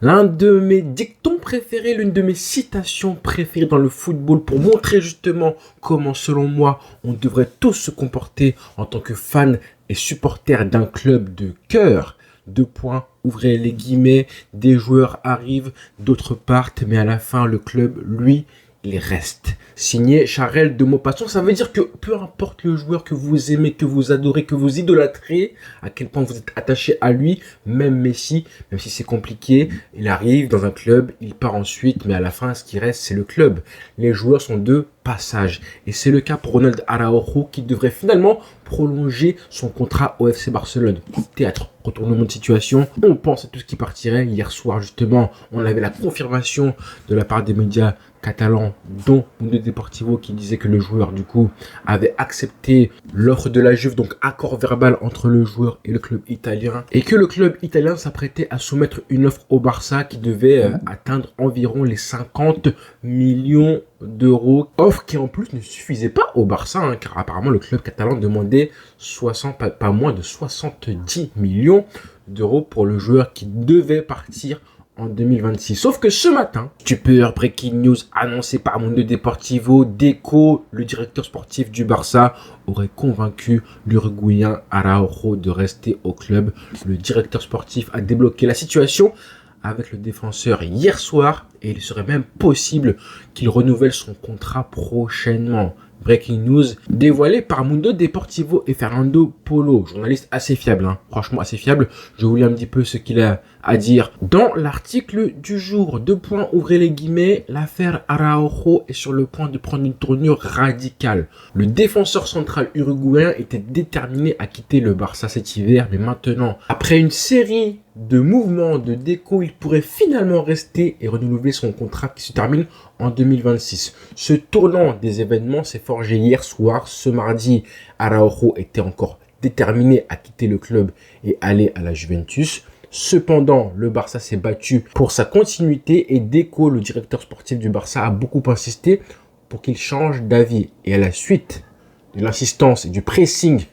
L'un de mes dictons préférés, l'une de mes citations préférées dans le football pour montrer justement comment, selon moi, on devrait tous se comporter en tant que fan et supporter d'un club de cœur. Deux points, ouvrez les guillemets, des joueurs arrivent, d'autres partent, mais à la fin, le club, lui, il reste. Signé Charel de Maupassant, ça veut dire que peu importe le joueur que vous aimez, que vous adorez, que vous idolâtrez, à quel point vous êtes attaché à lui, même Messi, même si c'est compliqué, il arrive dans un club, il part ensuite, mais à la fin, ce qui reste, c'est le club. Les joueurs sont de passage. Et c'est le cas pour Ronald Araujo qui devrait finalement prolonger son contrat au FC Barcelone. Théâtre, retournement de situation. On pense à tout ce qui partirait. Hier soir, justement, on avait la confirmation de la part des médias catalans, dont Mundo Deportivo, qui disait que le joueur, du coup, avait accepté l'offre de la Juve, donc accord verbal entre le joueur et le club italien, et que le club italien s'apprêtait à soumettre une offre au Barça qui devait atteindre environ les 50 millions d'euros. Offre qui en plus ne suffisait pas au Barça, hein, car apparemment le club catalan demandait pas moins de 70 millions d'euros pour le joueur qui devait partir en 2026. Sauf que ce matin, stupeur, breaking news annoncé par Mundo Deportivo, Deco, le directeur sportif du Barça, aurait convaincu l'Uruguayen Araujo de rester au club. Le directeur sportif a débloqué la situation avec le défenseur hier soir et il serait même possible qu'il renouvelle son contrat prochainement. Breaking news dévoilé par Mundo Deportivo et Fernando Polo, journaliste assez fiable, hein, franchement assez fiable. Je vous lis un petit peu ce qu'il a à dire dans l'article du jour. Deux points, ouvrez les guillemets, l'affaire Araujo est sur le point de prendre une tournure radicale. Le défenseur central uruguayen était déterminé à quitter le Barça cet hiver, mais maintenant, après une série de mouvements de déco, il pourrait finalement rester et renouveler son contrat qui se termine en 2026. Ce tournant des événements s'est forgé hier soir. Ce mardi, Araujo était encore déterminé à quitter le club et aller à la Juventus. Cependant, le Barça s'est battu pour sa continuité et Deco, le directeur sportif du Barça, a beaucoup insisté pour qu'il change d'avis. Et à la suite de l'insistance et du pressing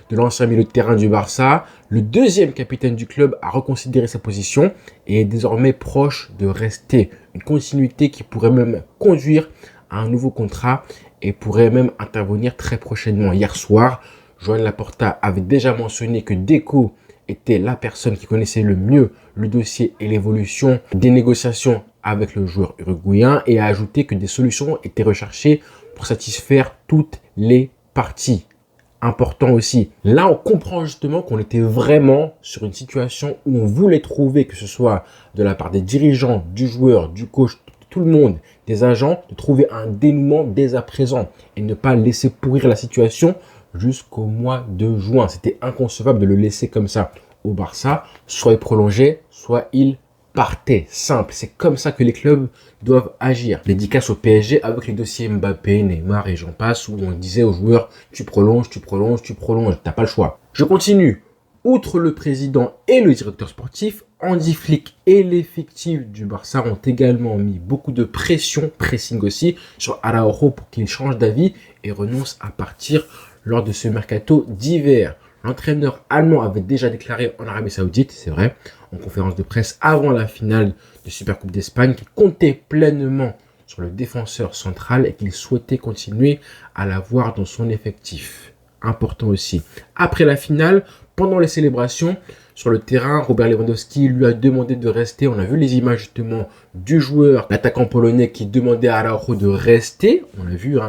de l'ancien milieu de terrain du Barça, le deuxième capitaine du club a reconsidéré sa position et est désormais proche de rester. Une continuité qui pourrait même conduire à un nouveau contrat et pourrait même intervenir très prochainement. Hier soir, Joan Laporta avait déjà mentionné que Deco était la personne qui connaissait le mieux le dossier et l'évolution des négociations avec le joueur uruguayen et a ajouté que des solutions étaient recherchées pour satisfaire toutes les parties. Important aussi. Là, on comprend justement qu'on était vraiment sur une situation où on voulait trouver, que ce soit de la part des dirigeants, du joueur, du coach, tout le monde, des agents, de trouver un dénouement dès à présent et ne pas laisser pourrir la situation jusqu'au mois de juin. C'était inconcevable de le laisser comme ça au Barça. Soit il prolongeait, soit il partait. Simple. C'est comme ça que les clubs doivent agir. Dédicace au PSG avec les dossiers Mbappé, Neymar et j'en passe où on disait aux joueurs tu prolonges, t'as pas le choix. Je continue. Outre le président et le directeur sportif, Hansi Flick et l'effectif du Barça ont également mis beaucoup de pressing aussi, sur Araujo pour qu'il change d'avis et renonce à partir lors de ce mercato d'hiver. L'entraîneur allemand avait déjà déclaré en Arabie Saoudite, c'est vrai, en conférence de presse avant la finale de Supercoupe d'Espagne, qu'il comptait pleinement sur le défenseur central et qu'il souhaitait continuer à l'avoir dans son effectif. Important aussi. Après la finale, pendant les célébrations, sur le terrain, Robert Lewandowski lui a demandé de rester. On a vu les images justement du joueur, l'attaquant polonais qui demandait à Araujo de rester. On a vu,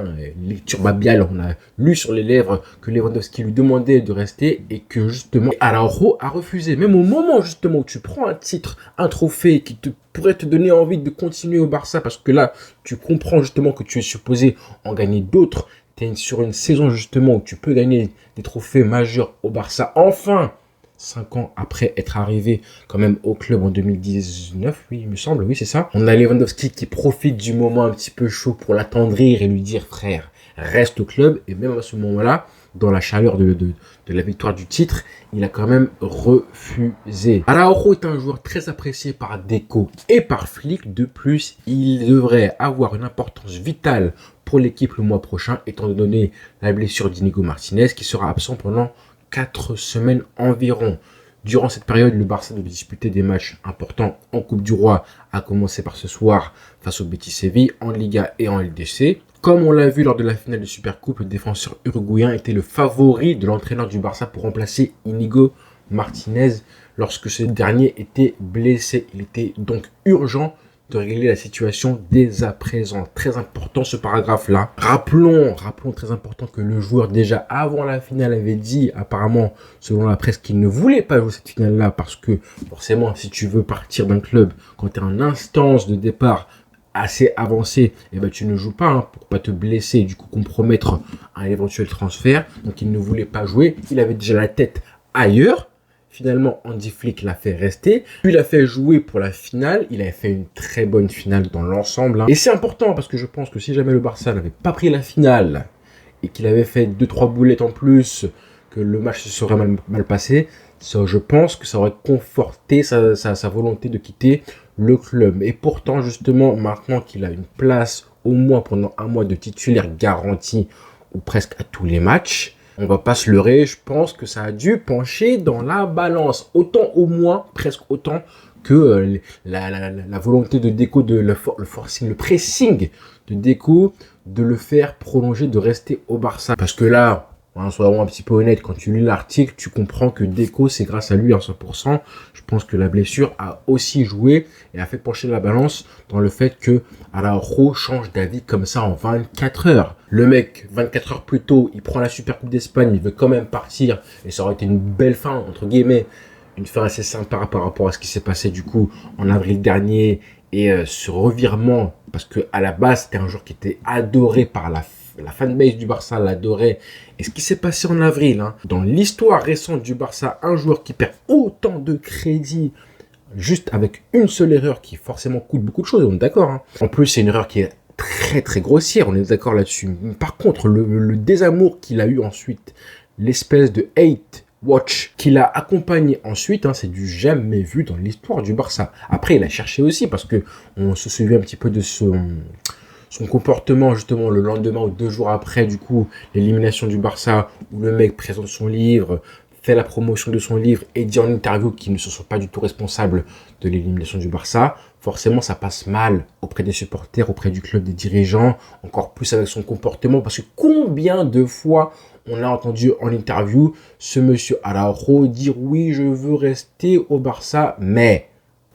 lecture babiale, on a lu sur les lèvres que Lewandowski lui demandait de rester et que justement Araujo a refusé. Même au moment justement où tu prends un titre, un trophée qui pourrait te donner envie de continuer au Barça parce que là, tu comprends justement que tu es supposé en gagner d'autres. Tu es sur une saison justement où tu peux gagner des trophées majeurs au Barça. Enfin 5 ans après être arrivé quand même au club en 2019, oui, il me semble, oui, c'est ça. On a Lewandowski qui profite du moment un petit peu chaud pour l'attendrir et lui dire, frère, reste au club. Et même à ce moment-là, dans la chaleur de la victoire du titre, il a quand même refusé. Araujo est un joueur très apprécié par Deco et par Flick. De plus, il devrait avoir une importance vitale pour l'équipe le mois prochain, étant donné la blessure d'Inigo Martinez qui sera absent pendant 4 semaines environ. Durant cette période, le Barça devait disputer des matchs importants en Coupe du Roi, à commencer par ce soir face au Betis Séville, en Liga et en LDC. Comme on l'a vu lors de la finale de Supercoupe, le défenseur uruguayen était le favori de l'entraîneur du Barça pour remplacer Íñigo Martínez lorsque ce dernier était blessé. Il était donc urgent de régler la situation dès à présent. Très important ce paragraphe-là. Rappelons très important que le joueur déjà avant la finale avait dit apparemment selon la presse qu'il ne voulait pas jouer cette finale-là parce que forcément si tu veux partir d'un club quand tu es en instance de départ assez avancée, eh ben, tu ne joues pas pour pas te blesser et du coup compromettre un éventuel transfert. Donc il ne voulait pas jouer. Il avait déjà la tête ailleurs. Finalement, Hansi Flick l'a fait rester. Puis il l'a fait jouer pour la finale. Il avait fait une très bonne finale dans l'ensemble. Et c'est important parce que je pense que si jamais le Barça n'avait pas pris la finale et qu'il avait fait 2-3 boulettes en plus, que le match se serait mal passé, ça, je pense que ça aurait conforté sa volonté de quitter le club. Et pourtant, justement, maintenant qu'il a une place au moins pendant un mois de titulaire garanti ou presque à tous les matchs, on va pas se leurrer, je pense que ça a dû pencher dans la balance. Autant au moins, presque autant que la volonté de Deco, de le forcing, le pressing de Deco, de le faire prolonger, de rester au Barça. Parce que là, soyons un petit peu honnête, quand tu lis l'article, tu comprends que Deco, c'est grâce à lui à 100%. Je pense que la blessure a aussi joué et a fait pencher la balance dans le fait que Araujo change d'avis comme ça en 24 heures. Le mec, 24 heures plus tôt, il prend la Supercoupe d'Espagne, il veut quand même partir et ça aurait été une belle fin, entre guillemets, une fin assez sympa par rapport à ce qui s'est passé du coup en avril dernier et ce revirement, parce que à la base, c'était un joueur qui était adoré par la fanbase du Barça l'adorait. Et ce qui s'est passé en avril, dans l'histoire récente du Barça, un joueur qui perd autant de crédit juste avec une seule erreur qui forcément coûte beaucoup de choses, on est d'accord. En plus, c'est une erreur qui est très très grossière, on est d'accord là-dessus. Par contre, le désamour qu'il a eu ensuite, l'espèce de hate watch qu'il a accompagné ensuite, c'est du jamais vu dans l'histoire du Barça. Après, il a cherché aussi parce que on se souvient un petit peu de son comportement justement le lendemain ou 2 jours après du coup l'élimination du Barça où le mec présente son livre, fait la promotion de son livre et dit en interview qu'il ne se sent pas du tout responsable de l'élimination du Barça. Forcément ça passe mal auprès des supporters, auprès du club, des dirigeants, encore plus avec son comportement parce que combien de fois on a entendu en interview ce monsieur Araujo dire oui je veux rester au Barça mais...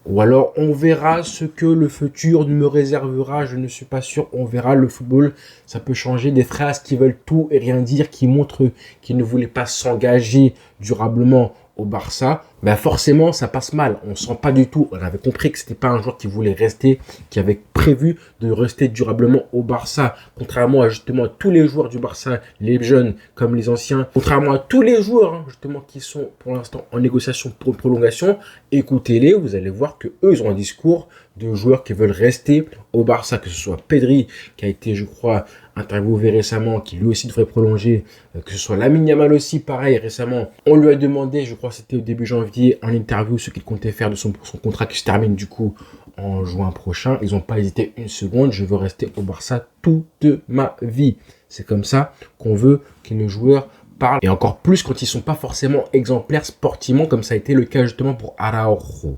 Ou alors, on verra ce que le futur me réservera, je ne suis pas sûr, on verra. Le football, ça peut changer, des phrases qui veulent tout et rien dire, qui montrent qu'il ne voulait pas s'engager durablement au Barça. Ben forcément, ça passe mal, on sent pas du tout, on avait compris que c'était pas un joueur qui voulait rester, qui avait prévu de rester durablement au Barça, contrairement à justement tous les joueurs du Barça, les jeunes comme les anciens, contrairement à tous les joueurs justement qui sont pour l'instant en négociation pour une prolongation. Écoutez-les, vous allez voir que eux ils ont un discours de joueurs qui veulent rester au Barça, que ce soit Pedri qui a été je crois interviewé récemment, qui lui aussi devrait prolonger, que ce soit Lamine Yamal aussi pareil récemment, on lui a demandé, je crois que c'était au début janvier, en interview ce qu'il comptait faire de son contrat qui se termine du coup en juin prochain. Ils n'ont pas hésité une seconde, je veux rester au Barça toute ma vie. C'est comme ça qu'on veut que nos joueurs parlent, et encore plus quand ils sont pas forcément exemplaires sportivement comme ça a été le cas justement pour Araujo.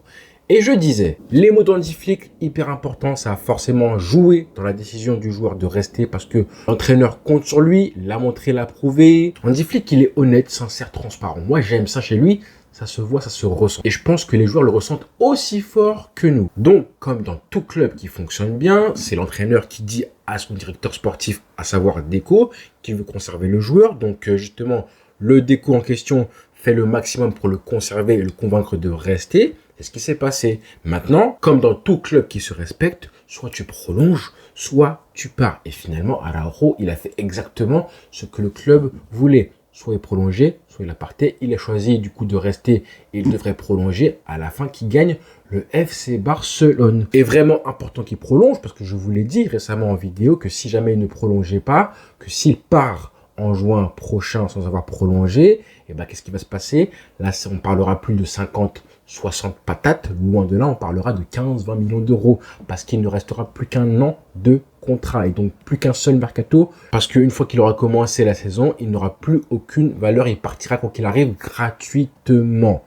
Et je disais, les mots d'Hansi Flick, hyper important, ça a forcément joué dans la décision du joueur de rester parce que l'entraîneur compte sur lui, l'a montré, l'a prouvé. Hansi Flick, il est honnête, sincère, transparent. Moi, j'aime ça chez lui, ça se voit, ça se ressent. Et je pense que les joueurs le ressentent aussi fort que nous. Donc, comme dans tout club qui fonctionne bien, c'est l'entraîneur qui dit à son directeur sportif, à savoir Deco, qu'il veut conserver le joueur. Donc, justement, le Deco en question fait le maximum pour le conserver et le convaincre de rester. C'est ce qui s'est passé. Maintenant, comme dans tout club qui se respecte, soit tu prolonges, soit tu pars. Et finalement, Araujo, il a fait exactement ce que le club voulait. Soit il prolongeait, soit il a parté. Il a choisi du coup de rester et il devrait prolonger à la fin qu'il gagne le FC Barcelone. Et vraiment important qu'il prolonge parce que je vous l'ai dit récemment en vidéo que si jamais il ne prolongeait pas, que s'il part en juin prochain sans avoir prolongé, et ben qu'est-ce qui va se passer? Là, on parlera plus de 50-60 patates. Loin de là, on parlera de 15-20 millions d'euros parce qu'il ne restera plus qu'un an de contrat et donc plus qu'un seul mercato parce qu'une fois qu'il aura commencé la saison, il n'aura plus aucune valeur. Il partira quoi qu'il arrive gratuitement.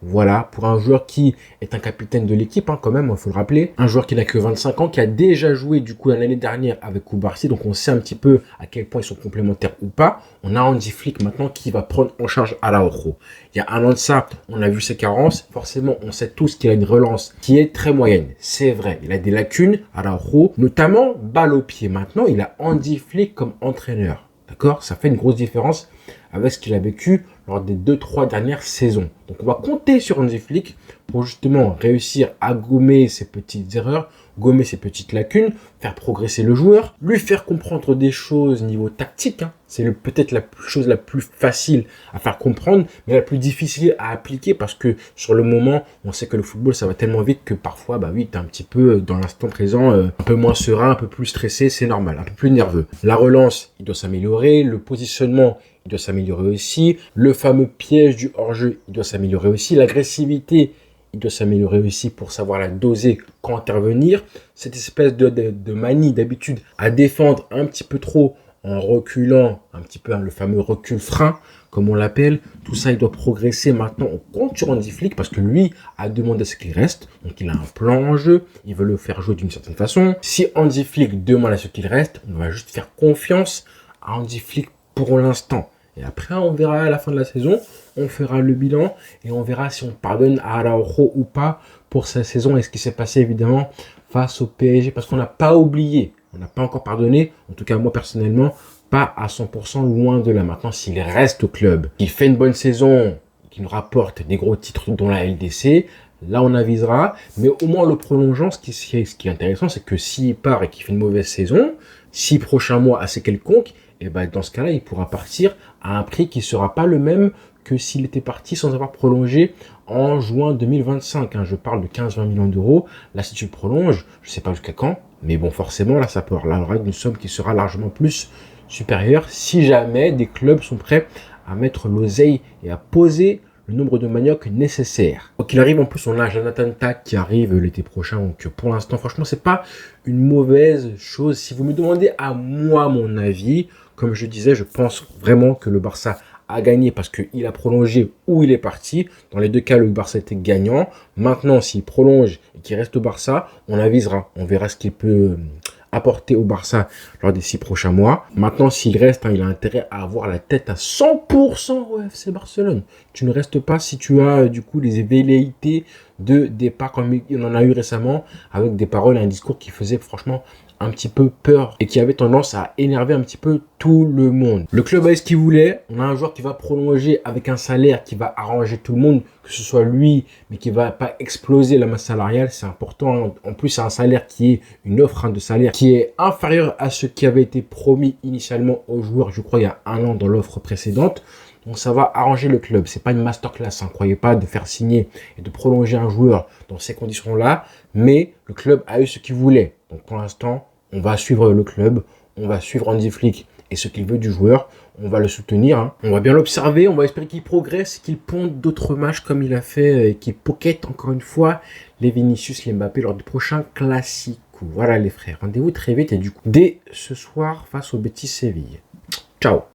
Voilà, pour un joueur qui est un capitaine de l'équipe, quand même, il faut le rappeler. Un joueur qui n'a que 25 ans, qui a déjà joué du coup l'année dernière avec Koubarsi, donc on sait un petit peu à quel point ils sont complémentaires ou pas. On a Hansi Flick maintenant qui va prendre en charge Araujo. Il y a un an de ça, on a vu ses carences. Forcément, on sait tous qu'il a une relance qui est très moyenne. C'est vrai, il a des lacunes, Araujo, notamment balle au pied. Maintenant, il a Hansi Flick comme entraîneur. D'accord? Ça fait une grosse différence avec ce qu'il a vécu lors des 2-3 dernières saisons. Donc on va compter sur Hansi Flick pour justement réussir à gommer ses petites erreurs, gommer ses petites lacunes, faire progresser le joueur, lui faire comprendre des choses niveau tactique. C'est peut-être la chose la plus facile à faire comprendre, mais la plus difficile à appliquer parce que sur le moment, on sait que le football, ça va tellement vite que parfois, bah oui, t'es un petit peu dans l'instant présent, un peu moins serein, un peu plus stressé, c'est normal, un peu plus nerveux. La relance, il doit s'améliorer, le positionnement, il doit s'améliorer aussi. Le fameux piège du hors-jeu, il doit s'améliorer aussi. L'agressivité, il doit s'améliorer aussi pour savoir la doser quand intervenir. Cette espèce de manie d'habitude à défendre un petit peu trop en reculant un petit peu, le fameux recul frein, comme on l'appelle. Tout ça, il doit progresser. Maintenant, on compte sur Hansi Flick parce que lui a demandé ce qu'il reste. Donc, il a un plan en jeu. Il veut le faire jouer d'une certaine façon. Si Hansi Flick demande à ce qu'il reste, on va juste faire confiance à Hansi Flick pour l'instant. Et après, on verra à la fin de la saison, on fera le bilan et on verra si on pardonne à Araujo ou pas pour sa saison et ce qui s'est passé évidemment face au PSG. Parce qu'on n'a pas oublié, on n'a pas encore pardonné, en tout cas moi personnellement, pas à 100% loin de là. Maintenant, s'il reste au club, qu'il fait une bonne saison, qu'il nous rapporte des gros titres dont la LDC, là on avisera. Mais au moins le prolongeant, ce qui est intéressant, c'est que s'il part et qu'il fait une mauvaise saison, 6 prochains mois assez quelconques, et ben dans ce cas-là, il pourra partir à un prix qui ne sera pas le même que s'il était parti sans avoir prolongé en juin 2025. Je parle de 15-20 millions d'euros. Là, si tu le prolonges, je ne sais pas jusqu'à quand, mais bon, forcément, là, ça peut avoir une somme qui sera largement plus supérieure si jamais des clubs sont prêts à mettre l'oseille et à poser le nombre de manioc nécessaire. Donc il arrive, en plus on a Jonathan Tah qui arrive l'été prochain, donc pour l'instant franchement c'est pas une mauvaise chose. Si vous me demandez à moi mon avis, comme je disais, je pense vraiment que le Barça a gagné parce qu'il a prolongé ou il est parti. Dans les deux cas, le Barça était gagnant. Maintenant, s'il prolonge et qu'il reste au Barça, on avisera. On verra ce qu'il peut apporter au Barça lors des 6 prochains mois. Maintenant, s'il reste, il a intérêt à avoir la tête à 100% au FC Barcelone. Tu ne restes pas si tu as du coup des velléités de départ comme il en a eu récemment avec des paroles et un discours qui faisait franchement un petit peu peur et qui avait tendance à énerver un petit peu tout le monde. Le club a eu ce qu'il voulait. On a un joueur qui va prolonger avec un salaire qui va arranger tout le monde, que ce soit lui, mais qui va pas exploser la masse salariale. C'est important. En plus, c'est un salaire qui est une offre de salaire qui est inférieure à ce qui avait été promis initialement aux joueurs, je crois, il y a un an dans l'offre précédente. Donc ça va arranger le club. C'est pas une masterclass. Croyez pas de faire signer et de prolonger un joueur dans ces conditions-là. Mais le club a eu ce qu'il voulait. Donc pour l'instant, on va suivre le club. On va suivre Hansi Flick et ce qu'il veut du joueur. On va le soutenir. On va bien l'observer. On va espérer qu'il progresse, qu'il ponde d'autres matchs comme il a fait et qu'il pocket encore une fois les Vinicius, les Mbappé lors du prochain Classico. Voilà les frères. Rendez-vous très vite et du coup dès ce soir face au Betis Séville. Ciao.